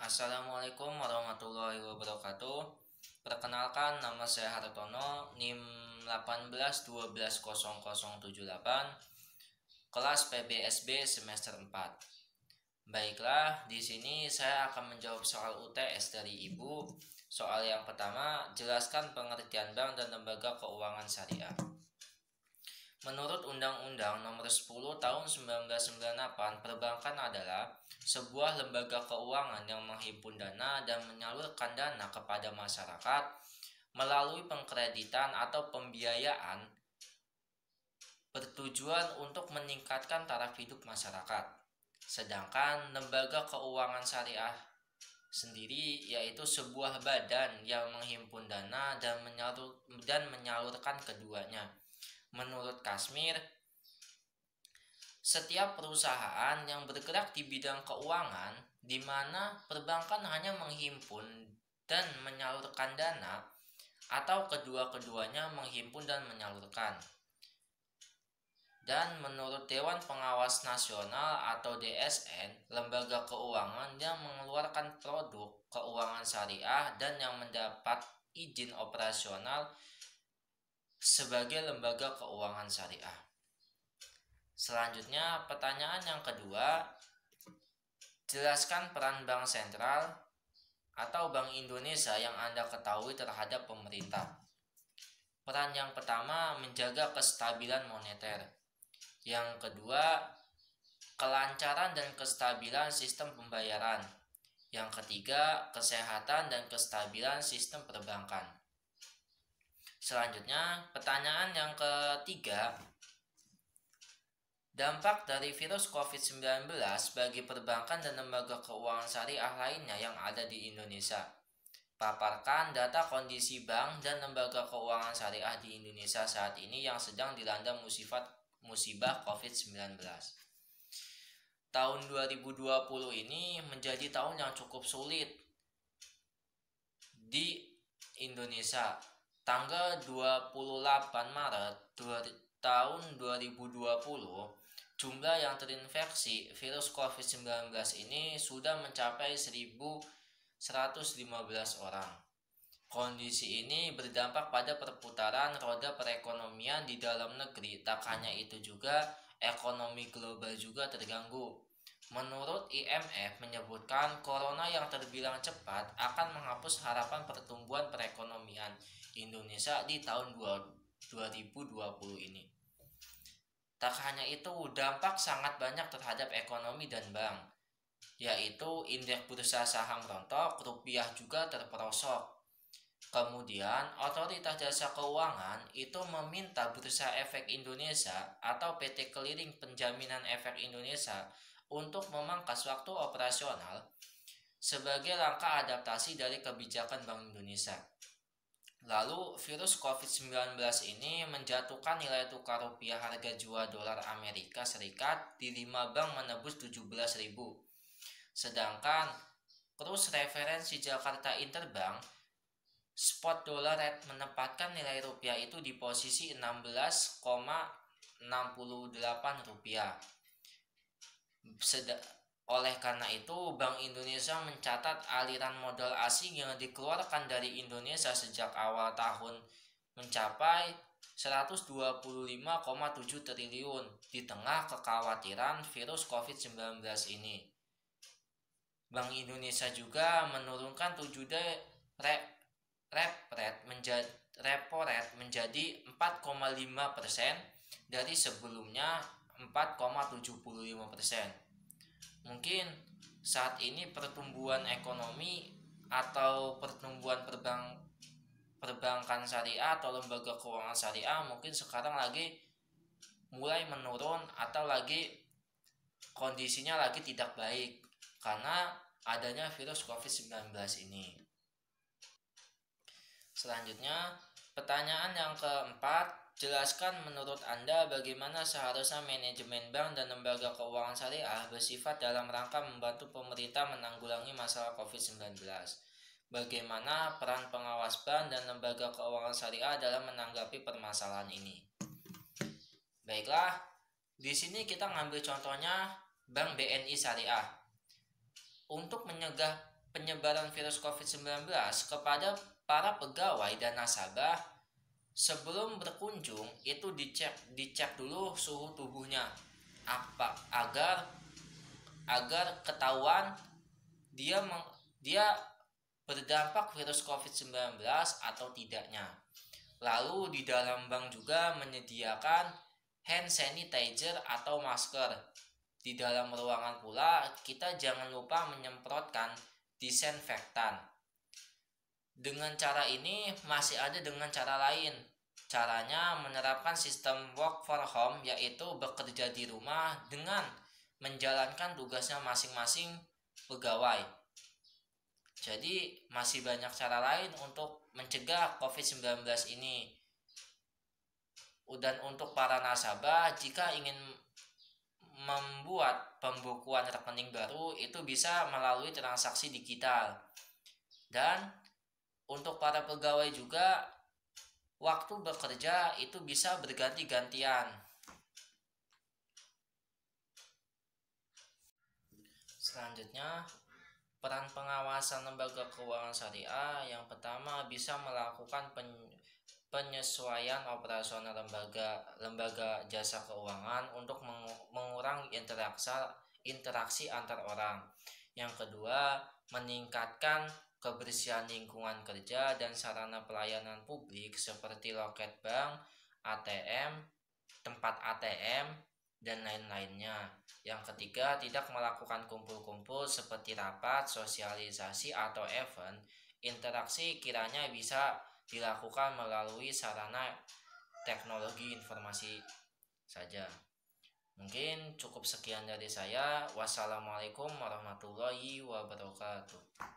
Assalamualaikum warahmatullahi wabarakatuh. Perkenalkan, nama saya Hartono, NIM 18120078, kelas PBSB semester 4. Baiklah, di sini saya akan menjawab soal UTS dari Ibu. Soal yang pertama, jelaskan pengertian bank dan lembaga keuangan syariah. Menurut Undang-Undang Nomor 10 Tahun 1998, perbankan adalah sebuah lembaga keuangan yang menghimpun dana dan menyalurkan dana kepada masyarakat melalui pengkreditan atau pembiayaan bertujuan untuk meningkatkan taraf hidup masyarakat. Sedangkan lembaga keuangan syariah sendiri yaitu sebuah badan yang menghimpun dana dan menyalurkan keduanya. Menurut Kasmir, setiap perusahaan yang bergerak di bidang keuangan di mana perbankan hanya menghimpun dan menyalurkan dana atau kedua-keduanya menghimpun dan menyalurkan. Dan menurut Dewan Pengawas Nasional atau DSN, lembaga keuangan yang mengeluarkan produk keuangan syariah dan yang mendapat izin operasional sebagai lembaga keuangan syariah. Selanjutnya, pertanyaan yang kedua, jelaskan peran Bank Sentral atau Bank Indonesia yang Anda ketahui terhadap pemerintah. Peran yang pertama, menjaga kestabilan moneter. Yang kedua, kelancaran dan kestabilan sistem pembayaran. Yang ketiga, kesehatan dan kestabilan sistem perbankan. Selanjutnya, pertanyaan yang ketiga, dampak dari virus COVID-19 bagi perbankan dan lembaga keuangan syariah lainnya yang ada di Indonesia. Paparkan data kondisi bank dan lembaga keuangan syariah di Indonesia saat ini yang sedang dilanda musibah COVID-19. Tahun 2020 ini menjadi tahun yang cukup sulit di Indonesia. Tanggal 28 Maret tahun 2020, jumlah yang terinfeksi virus COVID-19 ini sudah mencapai 1.115 orang. Kondisi ini berdampak pada perputaran roda perekonomian di dalam negeri. Tak hanya itu juga, ekonomi global juga terganggu. Menurut IMF menyebutkan corona yang terbilang cepat akan menghapus harapan pertumbuhan perekonomian Indonesia di tahun 2020 ini. Tak hanya itu, dampak sangat banyak terhadap ekonomi dan bank, yaitu indeks bursa saham rontok, rupiah juga terperosok. Kemudian, Otoritas Jasa Keuangan itu meminta Bursa Efek Indonesia atau PT Clearing Penjaminan Efek Indonesia untuk memangkas waktu operasional sebagai langkah adaptasi dari kebijakan Bank Indonesia. Lalu, virus COVID-19 ini menjatuhkan nilai tukar rupiah harga jual dolar Amerika Serikat di 5 bank menembus 17.000. Sedangkan kurs referensi Jakarta Interbank spot dollar rate menempatkan nilai rupiah itu di posisi 16,68 rupiah. Oleh karena itu, Bank Indonesia mencatat aliran modal asing yang dikeluarkan dari Indonesia sejak awal tahun mencapai 125,7 triliun di tengah kekhawatiran virus COVID-19 ini. Bank Indonesia juga menurunkan 7-day repo rate menjadi 4,5% dari sebelumnya 4,75%. Mungkin saat ini pertumbuhan ekonomi atau pertumbuhan perbankan syariah atau lembaga keuangan syariah mungkin sekarang lagi mulai menurun atau lagi kondisinya lagi tidak baik karena adanya virus COVID-19 ini. Selanjutnya, pertanyaan yang keempat, jelaskan menurut Anda bagaimana seharusnya manajemen bank dan lembaga keuangan syariah bersifat dalam rangka membantu pemerintah menanggulangi masalah COVID-19. Bagaimana peran pengawas bank dan lembaga keuangan syariah dalam menanggapi permasalahan ini? Baiklah, di sini kita ngambil contohnya Bank BNI Syariah. Untuk mencegah penyebaran virus COVID-19 kepada para pegawai dan nasabah sebelum berkunjung itu dicek dulu suhu tubuhnya agar ketahuan dia berdampak virus COVID-19 atau tidaknya. Lalu di dalam bank juga menyediakan hand sanitizer atau masker. Di dalam ruangan pula kita jangan lupa menyemprotkan disinfektan. Dengan cara ini masih ada dengan cara lain. Caranya menerapkan sistem work for home, yaitu bekerja di rumah dengan menjalankan tugasnya masing-masing pegawai. Jadi masih banyak cara lain untuk mencegah COVID-19 ini. Dan untuk para nasabah, jika ingin membuat pembukuan rekening baru itu bisa melalui transaksi digital. Dan untuk para pegawai juga waktu bekerja itu bisa berganti-gantian. Selanjutnya, peran pengawasan lembaga keuangan syariah yang pertama bisa melakukan penyesuaian operasional lembaga jasa keuangan untuk mengurangi interaksi antar orang. Yang kedua, meningkatkan kebersihan lingkungan kerja dan sarana pelayanan publik seperti loket bank, ATM, tempat ATM, dan lain-lainnya. Yang ketiga, tidak melakukan kumpul-kumpul seperti rapat, sosialisasi, atau event. Interaksi kiranya bisa dilakukan melalui sarana teknologi informasi saja. Mungkin cukup sekian dari saya. Wassalamualaikum warahmatullahi wabarakatuh.